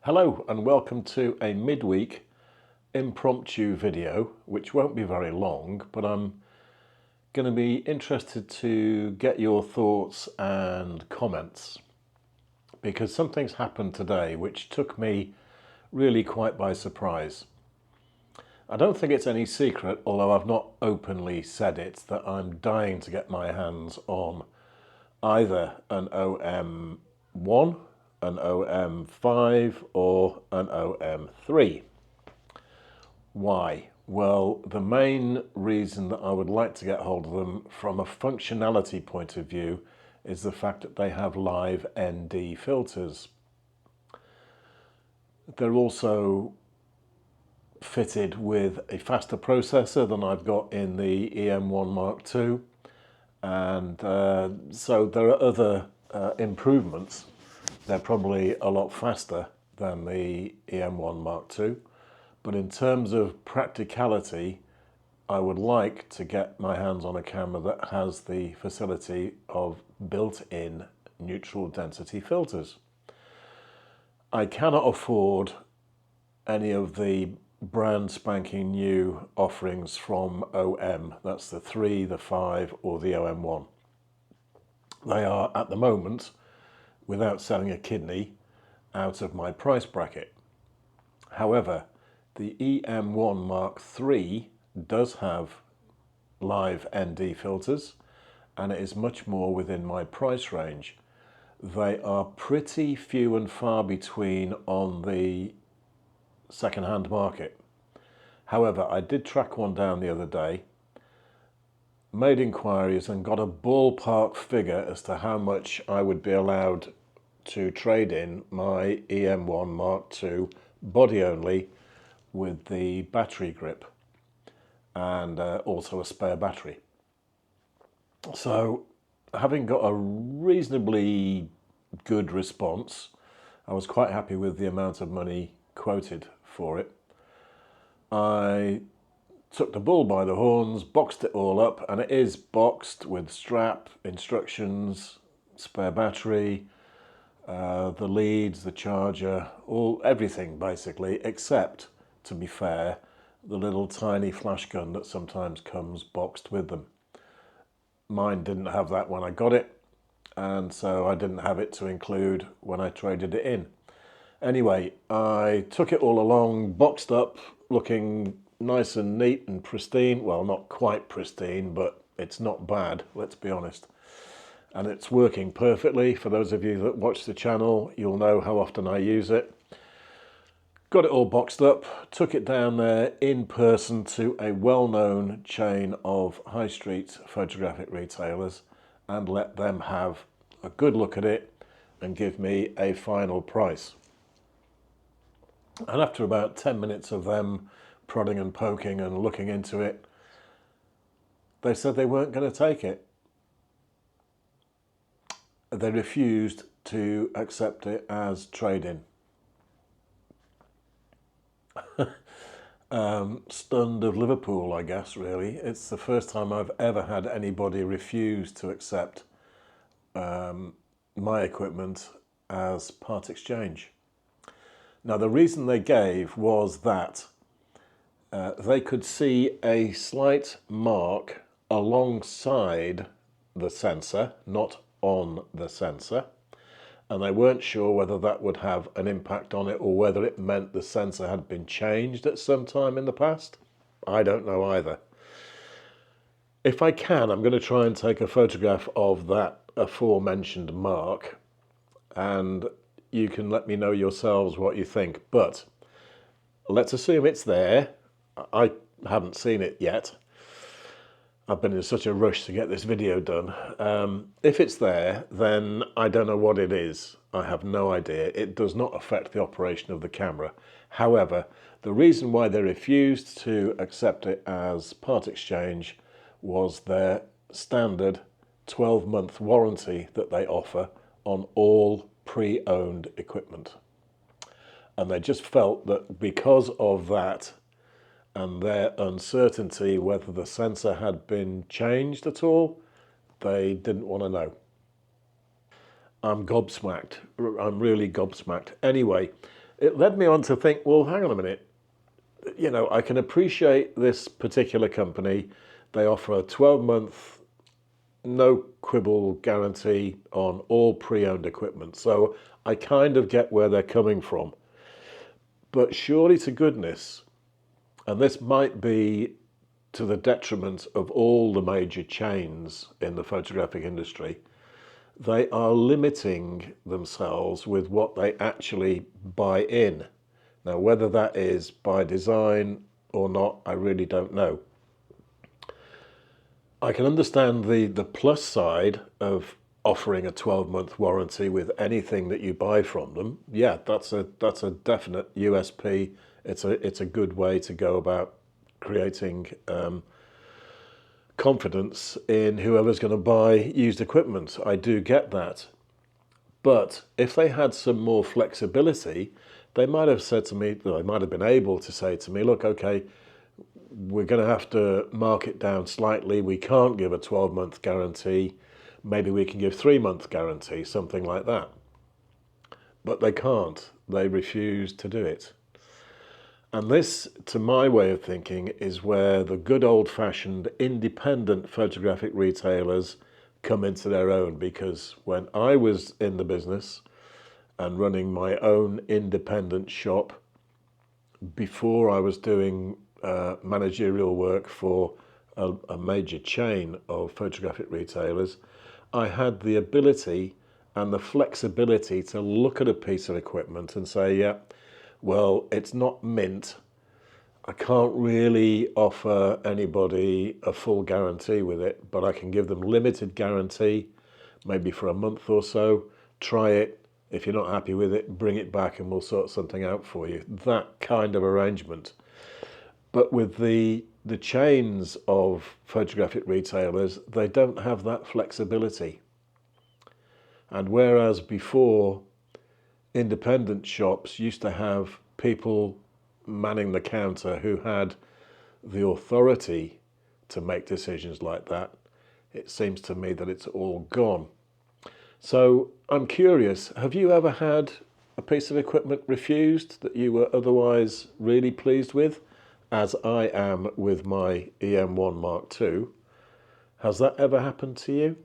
Hello and welcome to a midweek impromptu video, which won't be very long, but I'm going to be interested to get your thoughts and comments because something's happened today which took me really quite by surprise. I don't think it's any secret, although I've not openly said it, that I'm dying to get my hands on either an OM1, an OM5 or an OM3. Why? Well, the main reason that I would like to get hold of them from a functionality point of view is the fact that they have live ND filters. They're also fitted with a faster processor than I've got in the EM1 Mark II, and so there are other improvements. They're probably a lot faster than the EM1 Mark II, but in terms of practicality, I would like to get my hands on a camera that has the facility of built-in neutral density filters. I cannot afford any of the brand spanking new offerings from OM. That's the 3, the 5 or the OM1. They are at the moment, without selling a kidney, out of my price bracket. However, the EM1 Mark III does have live ND filters and it is much more within my price range. They are pretty few and far between on the second-hand market. However, I did track one down the other day, made inquiries and got a ballpark figure as to how much I would be allowed to trade in my EM1 Mark II body only with the battery grip and also a spare battery. So having got a reasonably good response, I was quite happy with the amount of money quoted for it. I took the bull by the horns, boxed it all up, and it is boxed with strap, instructions, spare battery, the leads, the charger, everything basically, except, to be fair, the little tiny flash gun that sometimes comes boxed with them. Mine didn't have that when I got it, and so I didn't have it to include when I traded it in. Anyway, I took it all along, boxed up, looking nice and neat and pristine. Well, not quite pristine, but it's not bad, let's be honest. And it's working perfectly. For those of you that watch the channel, you'll know how often I use it. Got it all boxed up, took it down there in person to a well-known chain of high street photographic retailers and let them have a good look at it and give me a final price. And after about 10 minutes of them prodding and poking and looking into it, they said they weren't going to take it. They refused to accept it as trade-in. Stunned of Liverpool, I guess, really. It's the first time I've ever had anybody refuse to accept my equipment as part exchange. Now, the reason they gave was that they could see a slight mark alongside the sensor, not on the sensor, and they weren't sure whether that would have an impact on it or whether it meant the sensor had been changed at some time in the past. I don't know either. If I can, I'm going to try and take a photograph of that aforementioned mark, and you can let me know yourselves what you think. But let's assume it's there. I haven't seen it yet. I've been in such a rush to get this video done. If it's there, then I don't know what it is. I have no idea. It does not affect the operation of the camera. However, the reason why they refused to accept it as part exchange was their standard 12-month warranty that they offer on all pre-owned equipment. And they just felt that because of that and their uncertainty whether the sensor had been changed at all, they didn't want to know. I'm gobsmacked. I'm really gobsmacked. Anyway, it led me on to think, well, hang on a minute. You know, I can appreciate this particular company. They offer a 12-month, no quibble guarantee on all pre-owned equipment. So I kind of get where they're coming from. But surely to goodness, and this might be to the detriment of all the major chains in the photographic industry, they are limiting themselves with what they actually buy in. Now, whether that is by design or not, I really don't know. I can understand the plus side of offering a 12-month warranty with anything that you buy from them. Yeah, that's a definite USP. It's a good way to go about creating confidence in whoever's going to buy used equipment. I do get that. But if they had some more flexibility, they might have said to me, they might have been able to say to me, look, okay, we're going to have to mark it down slightly. We can't give a 12-month guarantee. Maybe we can give 3-month guarantee, something like that. But they can't. They refuse to do it. And this, to my way of thinking, is where the good old-fashioned independent photographic retailers come into their own. Because when I was in the business and running my own independent shop, before I was doing managerial work for a major chain of photographic retailers, I had the ability and the flexibility to look at a piece of equipment and say, yeah, well, it's not mint. I can't really offer anybody a full guarantee with it, but I can give them limited guarantee, maybe for a month or so. Try it. If you're not happy with it, bring it back and we'll sort something out for you. That kind of arrangement. But with the chains of photographic retailers, they don't have that flexibility. And whereas before, independent shops used to have people manning the counter who had the authority to make decisions like that, it seems to me that it's all gone. So I'm curious, have you ever had a piece of equipment refused that you were otherwise really pleased with, as I am with my EM1 Mark II? Has that ever happened to you?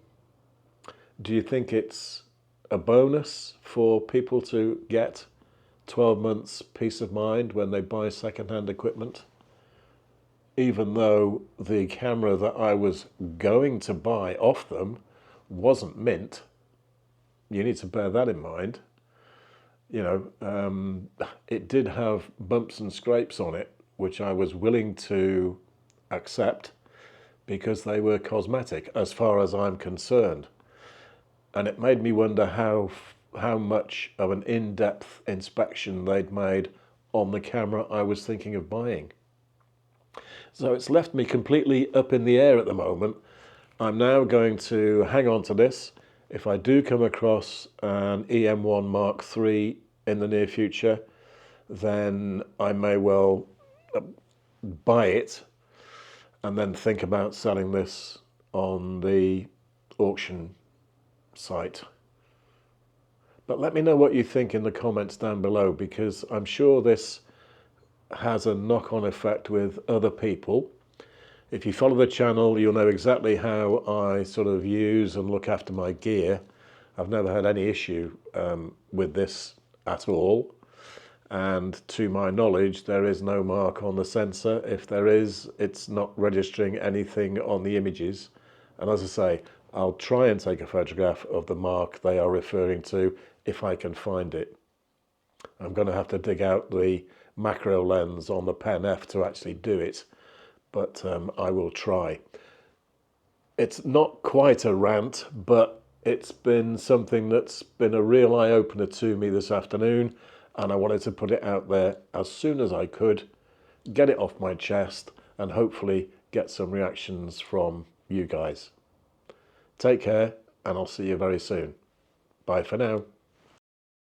Do you think it's a bonus for people to get 12 months peace of mind when they buy second-hand equipment? Even though the camera that I was going to buy off them wasn't mint, you need to bear that in mind. You know, it did have bumps and scrapes on it, which I was willing to accept because they were cosmetic as far as I'm concerned. And it made me wonder how much of an in-depth inspection they'd made on the camera I was thinking of buying. So it's left me completely up in the air at the moment. I'm now going to hang on to this. If I do come across an EM1 Mark III in the near future, then I may well buy it and then think about selling this on the auction site. But let me know what you think in the comments down below, because I'm sure this has a knock-on effect with other people. If you follow the channel, you'll know exactly how I sort of use and look after my gear. I've never had any issue with this at all. And to my knowledge, there is no mark on the sensor. If there is, it's not registering anything on the images. And as I say, I'll try and take a photograph of the mark they are referring to if I can find it. I'm going to have to dig out the macro lens on the Pen F to actually do it, but I will try. It's not quite a rant, but it's been something that's been a real eye-opener to me this afternoon, and I wanted to put it out there as soon as I could, get it off my chest, and hopefully get some reactions from you guys. Take care, and I'll see you very soon. Bye for now.